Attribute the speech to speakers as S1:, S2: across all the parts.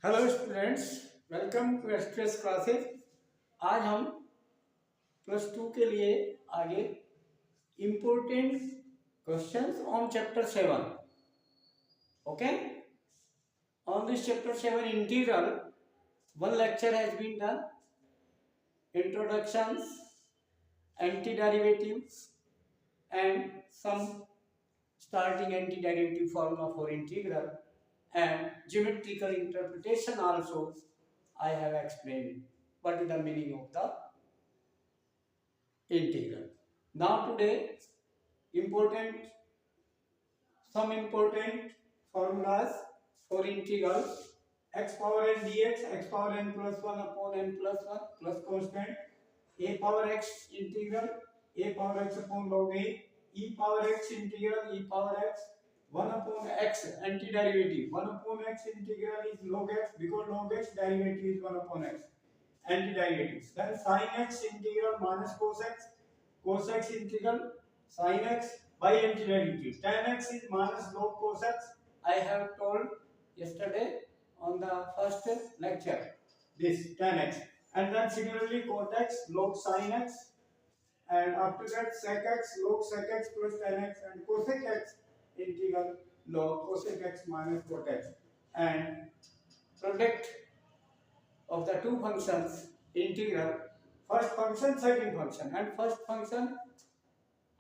S1: Hello students, welcome to express classes. आज हम +2 के लिए आगे important questions on chapter 7। Okay, on this chapter 7 integral one lecture has been done: introductions, antiderivatives, and some starting antiderivative formula for integral, and geometrical interpretation also I have explained what is the meaning of the integral. Now today important some important formulas for integral: x power n dx, x power n plus 1 upon n plus 1 plus constant, a power x integral a power x upon log a, e power x integral e power x 1 upon x antiderivative 1 upon x integral is log x because log x derivative is 1 upon x antiderivatives. Then sin x integral minus cos x integral sin x by antiderivative. Tan x is minus log cos x. I have told yesterday on the first lecture this tan x, and then similarly cot x log sin x, and after that sec x log sec x plus tan x, and cosec x integral log cosec x minus cot x, and product of the two functions integral first function second function, and first function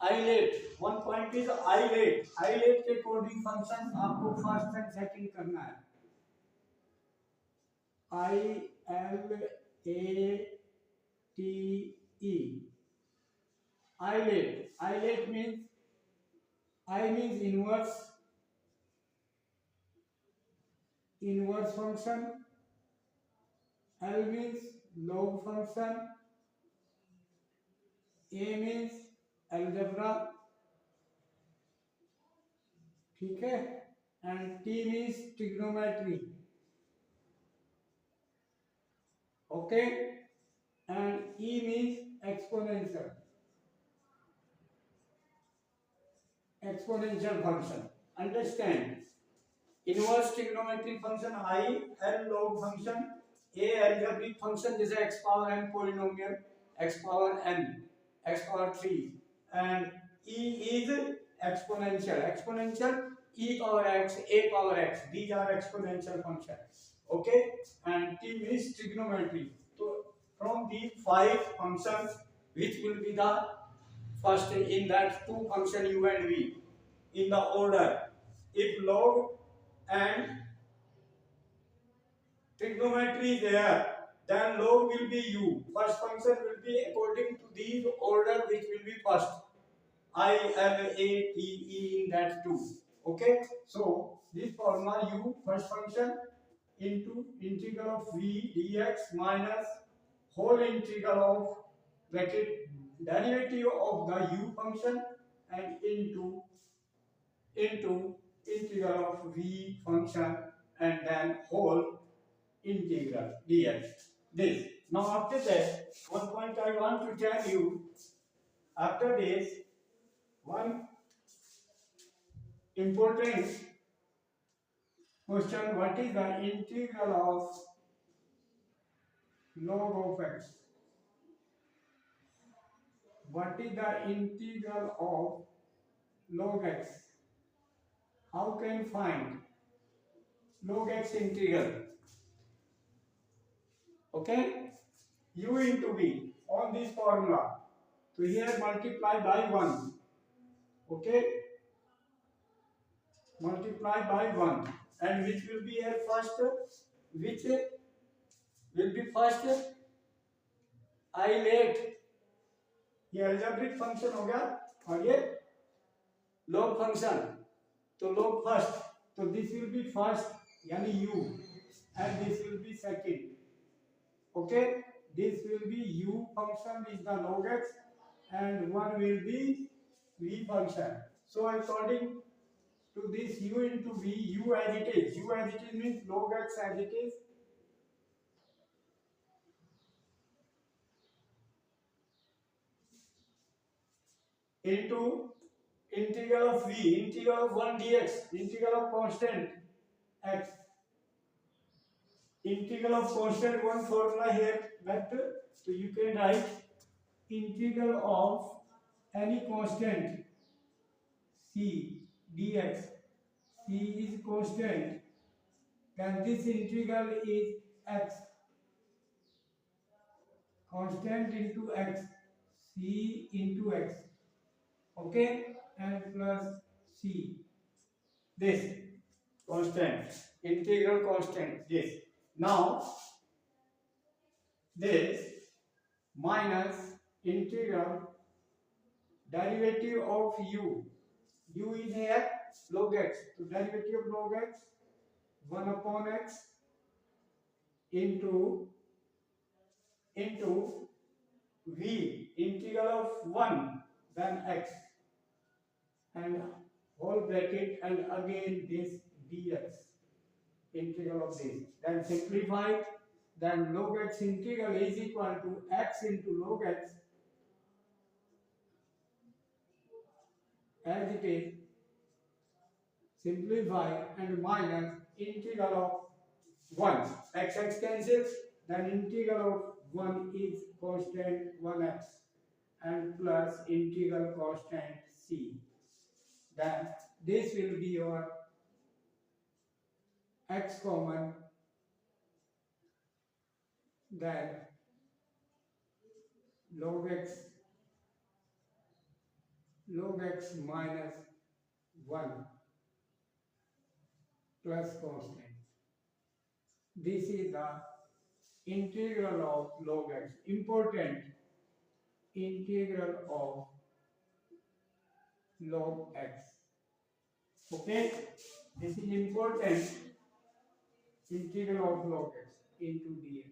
S1: ILATE one point is ILATE के coding function आपको first and second करना है। I L A T E ILATE means I means inverse function, L means log function, A means algebra, ठीक है, and T means trigonometry, okay, and E means exponential function. Understand? Inverse trigonometric function I, L log function, A algebraic function is x power n polynomial, x power n, x power 3, and E is exponential e power x, a power x. These are exponential functions. Okay, and T means trigonometry. So from these five functions, which will be the first in that two function u and v in the order? If log and trigonometry is there, then log will be u. First function will be according to these order, which will be first. I, L, A, T, E in that two. Okay, so this formula u first function into integral of v dx minus whole integral of bracket derivative of the u function and into integral of v function and then whole integral dx. This. Now after that, one point I want to tell you. After this, one important question: what is the integral of log of x? What is the integral of log x? How can find log x integral? Okay, u into v on this formula. So here multiply by 1. Okay, multiply by 1, and which will be here first? Which will be first? ILATE, ये algebraic function हो गया और ये log function, तो log first, तो this will be first यानी u and this will be second. Okay, this will be u function is the log x and one will be v function. So according to this u into v, u as it is means log x as it is, into integral of v, integral of 1 dx, integral of constant x, integral of constant, one formula here left, so you can write integral of any constant c dx. C is constant, then this integral is x, constant into x, c into x, okay, and plus c, this constant, integral constant, this. Now this minus integral derivative of u is here log x, so derivative of log x 1 upon x into v, integral of 1 then x, and whole bracket, and again this dx, integral of this, then simplified, then log x integral is equal to x into log x as it is, simplify, and minus integral of 1, x cancels, then integral of 1 is constant 1x, and plus integral constant c, then this will be your x common, then log x minus 1 plus constant. This is the integral of log x, important integral of log x. Okay, this is important integral of log x into dx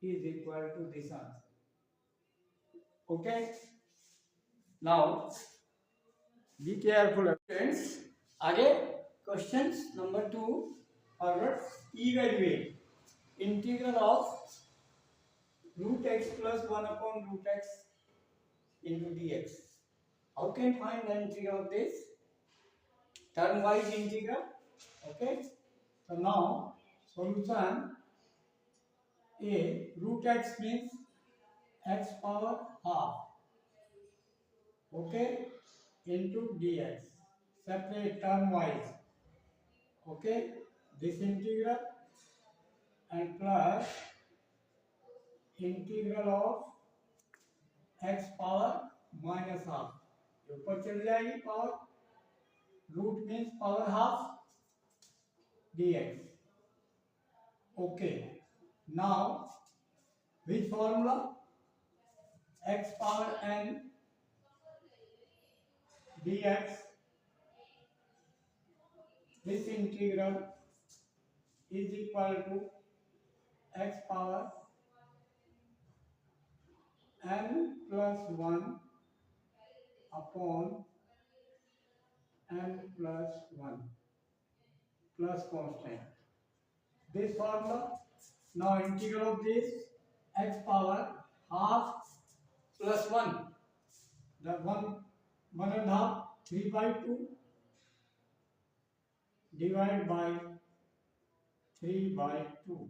S1: is equal to this answer. Okay, now be careful friends. Again, questions number 2 forward. Evaluate integral of root x plus 1 upon root x into dx. How can find the integral of this? Term-wise integral. Okay. So now solution A, root x means x power half. Okay, into dx. Separate term-wise. Okay, this integral and plus integral of x power minus half. ऊपर चल जाएगी power, root means power half dx. Okay, now which formula? X power n dx. This integral is equal to x power n plus 1 upon n plus 1 plus constant. This formula. Now integral of this x power half plus 1. The 1 and half 3 by 2 divided by 3 by 2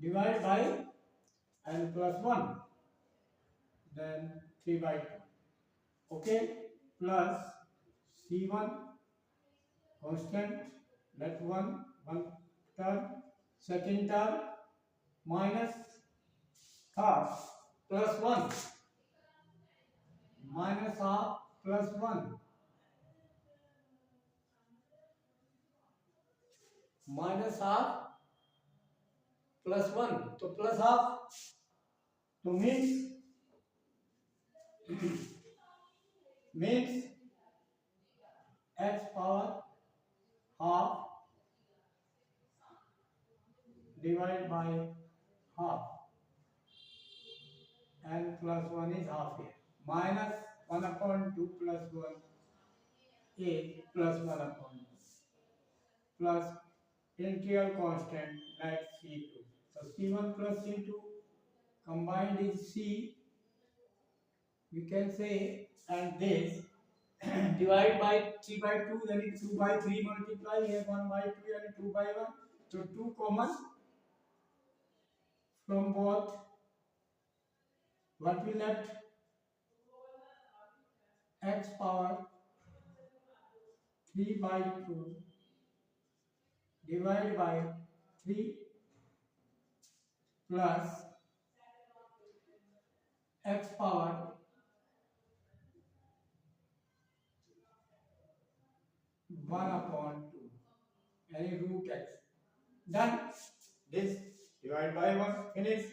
S1: divided by n plus 1, then 3 by 2. Okay, plus c1 constant, let 1 term, second term minus half plus 1 minus half plus 1 minus half plus 1, so plus half, so means x power half divided by half, n plus 1 is half here, minus 1 upon 2 plus 1 a plus 1 upon 2 plus integral constant like c2. So c1 plus c2 combined is c, we can say, and this divide by 3 by 2, then it's 2 by 3 multiply, here 1 by 2 and 2 by 1. So 2 common from both. What will left? X power 3 by 2 divided by 3 plus x power 1 upon 2, any root x. Done. This divide by 1, finish.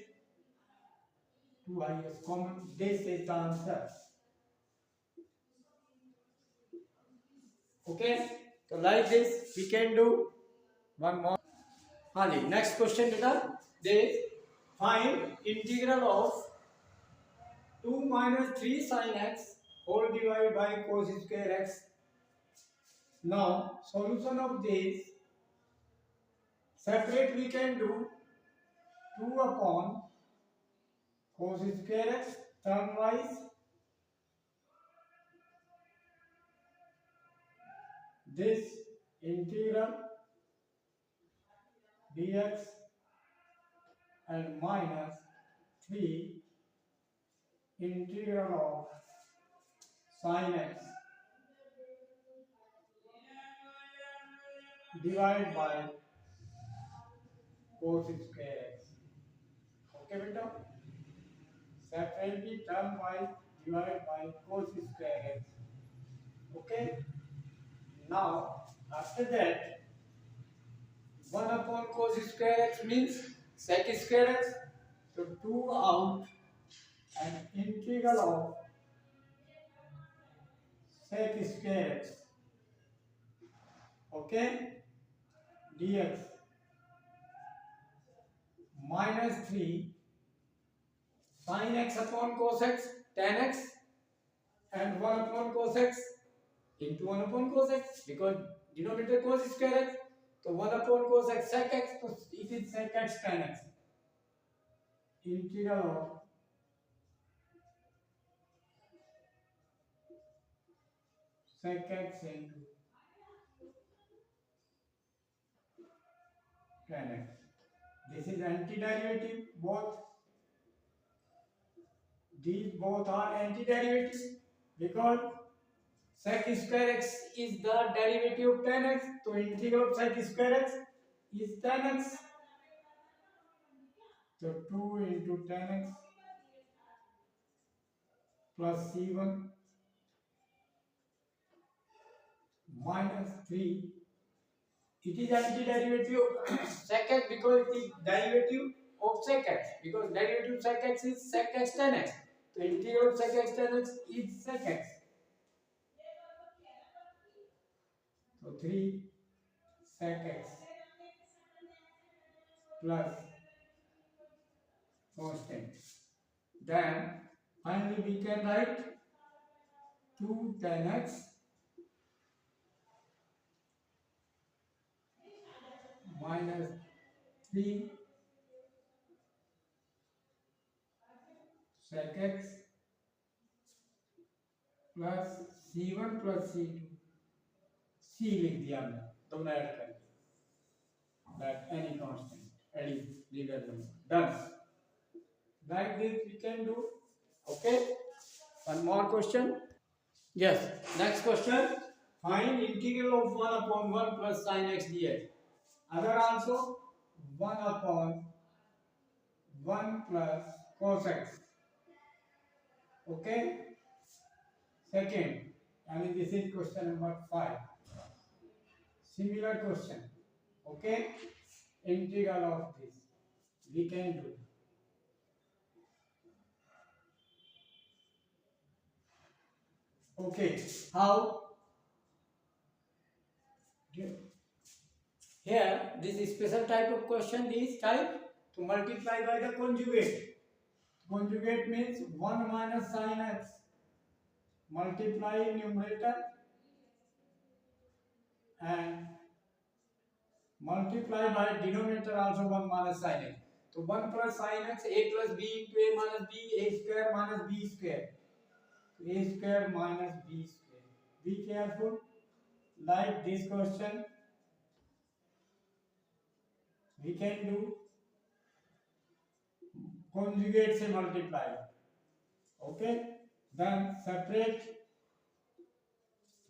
S1: 2i is common. This is the answer. Okay. So like this we can do one more. Next question beta. They find integral of 2 minus 3 sin x whole divided by cos square x. Now solution of this separate we can do 2 upon cos square x term wise. This integral dx and minus 3 integral of sin x divided by cos square x. Okay beta, separately term wise divided by cos square x. Okay, now after that 1 upon cos square x means sec square x, so 2 out and integral of sec square x, okay, dx minus 3 sin x upon cos x tan x and 1 upon cos x into 1 upon cos x, because denominator cos square x, so 1 upon cos x sec x, so it is sec x tan x, integral of sec x into tan x. This is antiderivative, both these both are antiderivative because sec square x is the derivative of tan x, so integral of sec square x is tan x, so 2 into tan x plus c1 minus 3. It is antiderivative of sec x because it is derivative of sec x, because derivative of sec x is sec x tan x, so integral of sec x tan x is sec x, so 3 sec x plus constant. Then finally we can write 2 tan x minus 3 sec x plus c1 plus c2, c लिख दिया हमने, दोनों add कर that any constant, any legal number. Done. Like this we can do. Okay. One more question. Yes. Next question. Find integral of 1 upon 1 plus sin x dx. Other also 1 upon 1 plus cos x. Okay. Second, and this is question number 5. Similar question. Okay. Integral of this we can do. Okay. How? Here, this special type of question is type to multiply by the conjugate. Conjugate means 1 minus sin x multiply in numerator and multiply by denominator also 1 minus sin x. So 1 plus sin x, a plus b into a minus b, a square minus b square. A square minus b square. Be careful. Like this question, we can do conjugate से multiply. Okay. Then separate.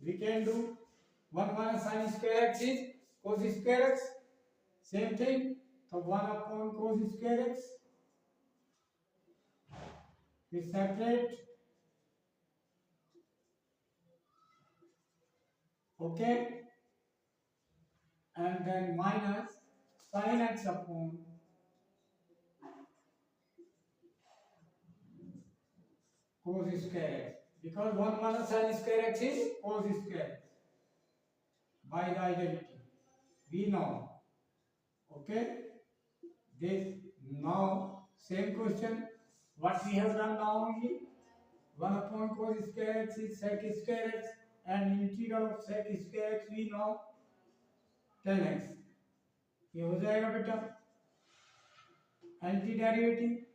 S1: We can do 1 minus sin square x is cos square x. Same thing. So 1 upon cos square x. We separate. Okay. And then minus sin x upon cos square x. Because 1 minus sin square x is cos square x. By the identity. We know. Okay. This now same question. What we have done now only 1 upon cos square x is sec square x, and integral of sec square x we know 10x. ये हो जाएगा बेटा anti derivative,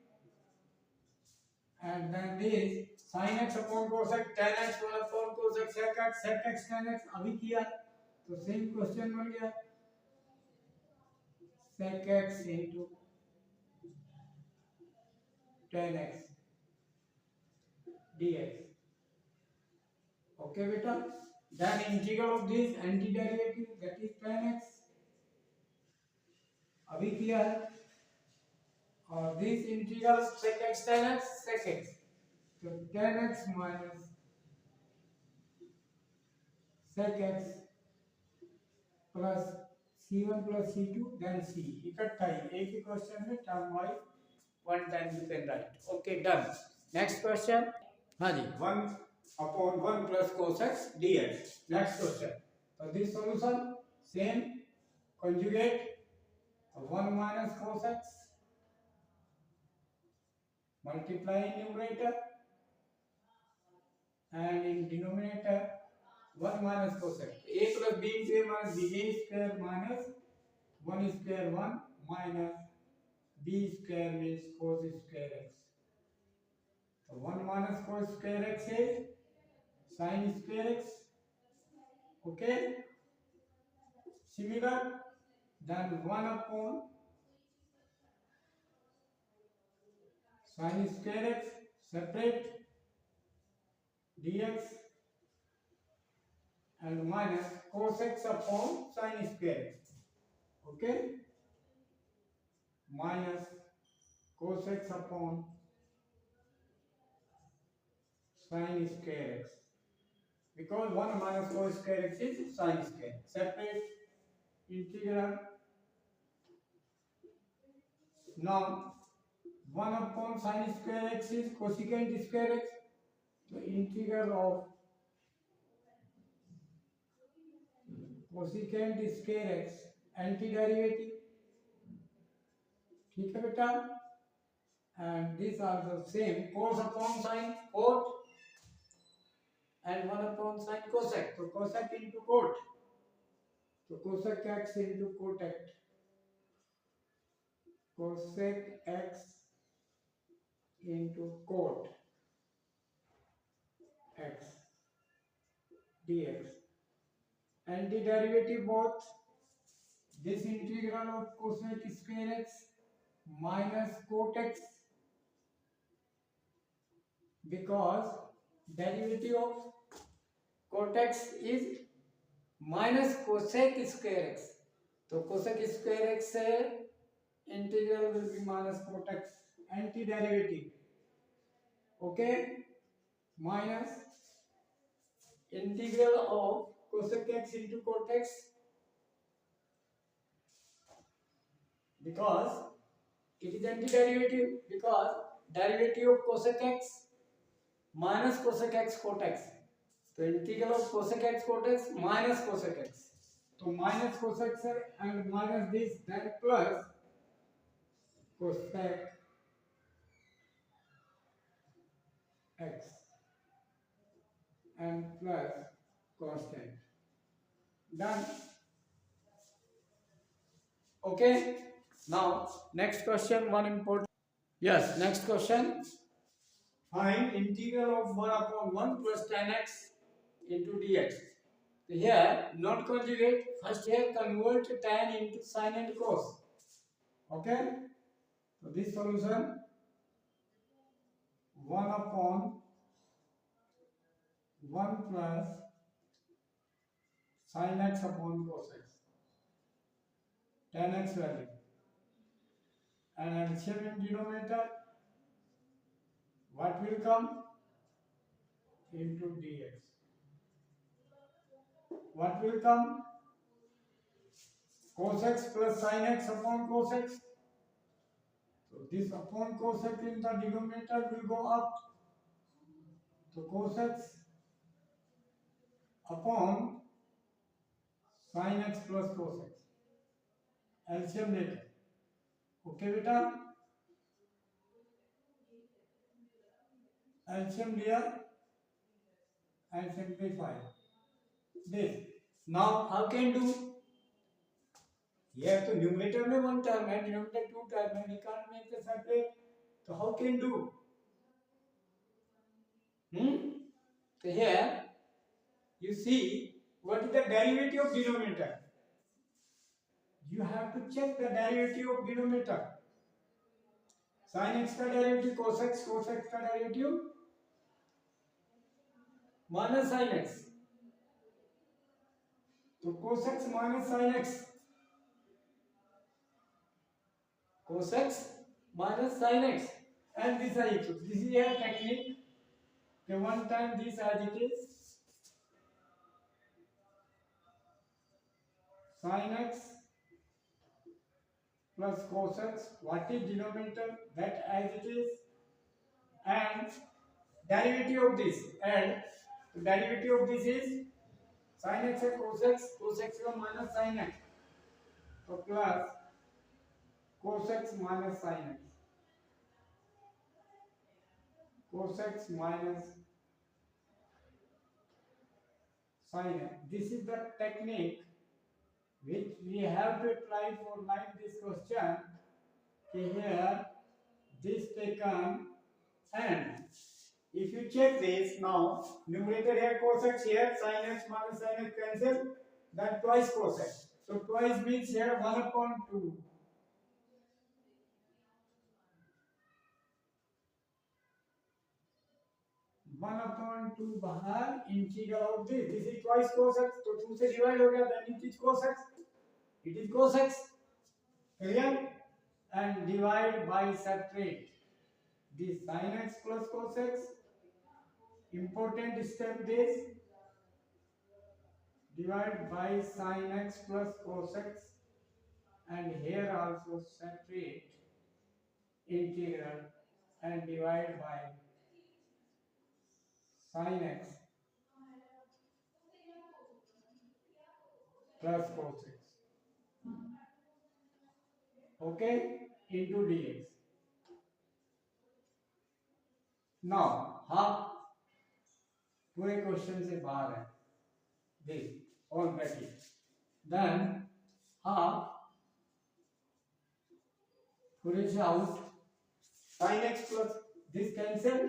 S1: and then this sin x upon cos x, tan x 1 upon cos x sec x tan x अभी किया तो same question बन गया sec x into tan x dx. Okay बेटा, then integral of this anti derivative, that is tan x अभी किया है, और this integral sec x tan x sec x, तो tan x minus sec x plus c1 plus c2 then c, इकट्ठा ही एक ही question में term wise one time you can write. Okay, done. Next question. हाँ जी, 1 upon 1 plus cos x dx. Next question. So this solution same, conjugate 1 minus cos x, multiply in numerator, and in denominator 1 minus cos x. A plus b into a minus b, a square minus 1 square 1 minus b square means cos square x. So 1 minus cos square x is sin square x. Okay. Similar, then 1 upon sin square x, separate dx, and minus cos x upon sin square x. Okay. Minus cos x upon sin square x, because 1 minus cos square x is sin square. Separate integral. Now 1 upon sin square x is cosecant square x, the integral of cosecant square x anti-derivative, ठीक है बेटा, and these are the same, cos upon sin cot and 1 upon sin cosec, so cosec into cot, so cosec x into cotec, cosec x into cot x dx. Anti-derivative both, this integral of cosec square x minus cot x, because derivative of cot x is minus cosec square x, तो cosec square x से integral will be minus cot x, anti-derivative. Okay, minus integral of cosec x into cot x, because it is anti-derivative, because derivative of cosec x minus cosec x cot x, तो integral of cosec x cot x minus cosec x, तो minus cosec x and minus this, then plus cosec x and plus constant. Done. Okay. Now next question, one important. Yes, next question. Find integral of 1 upon 1 plus tan x into dx. So here not conjugate, first here convert tan into sin and cos. Okay, so this solution 1 upon 1 plus sin x upon cos x, tan x value, and LCM in denominator, what will come? Into dx. What will come? Cos x plus sin x upon cos x. So this upon cos x in the denominator will go up. So cos x upon sin x plus cos x. LCM later. Okay बेटा, LCM लिया and simplify this. Now how can do? Here तो numerator में one term है, denominator two term है, we can't make the separate. So how can do? So here you see what is the derivative of denominator. You have to check the derivative of denominator. Sin x का derivative cos x का derivative minus sin x. तो cos x minus sin x, cos x minus sin x, and this is equal. This is a technique. Okay, one time this as it is, sin x plus cos x. What is denominator? That as it is, and derivative of this, and the derivative of this is sin x है cos x का minus sin x, तो plus cos x minus sin x, cos x minus sin x. This is the technique which we have to apply for like this question. Here this taken, and if you check this now, numerator here cos x, here sin x minus sin x cancel, then twice cos x. So twice means here 1 upon 2. One upon two बाहर integral of this is twice cos x, तो 2 से divide हो गया, then it is cos x, it is cos x, clear, and divide by separate this sin x plus cos x. Important step this, divide by sin x plus cos x, and here also separate integral and divide by sin x plus cos x, okay, into dx. Now half पूरे question से बाहर है this already, then half पूरे से out, sin x plus this cancel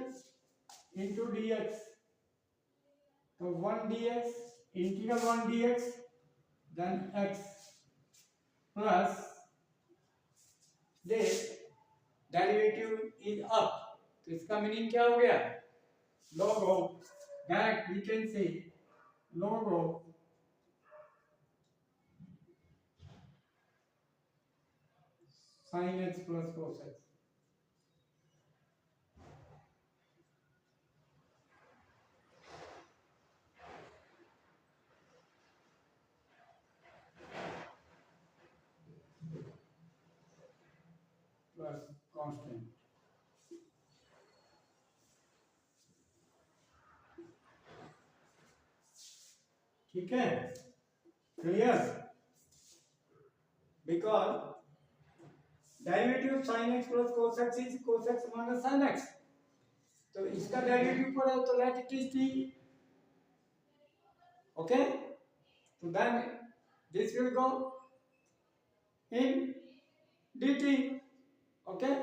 S1: into dx, तो 1 dx, integral 1 dx, then x plus this derivative is up, तो इसका meaning क्या हो गया? log of, that we can say log of sin x plus cos x. Plus constant. ठीक है, clear, because derivative of sin x plus cos x is cos x minus sin x, तो इसका derivative पड़ा तो let it is t, okay, तो then this will go in dt, okay,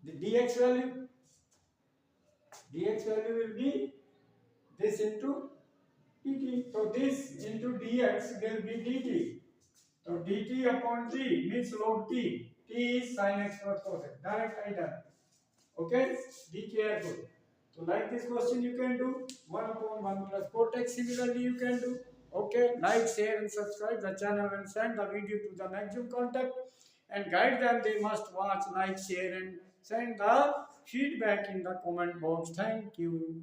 S1: the dx value will be this into dt. So this into dx will be dt. So dt upon t means log t. T is sin x plus cos x. Direct I done. Okay? Be careful. So like this question you can do 1 upon 1 plus cot x. Similarly you can do. Okay? Like, share and subscribe the channel and send the video to the maximum contact and guide them. They must watch, like, share and send the feedback in the comment box. Thank you.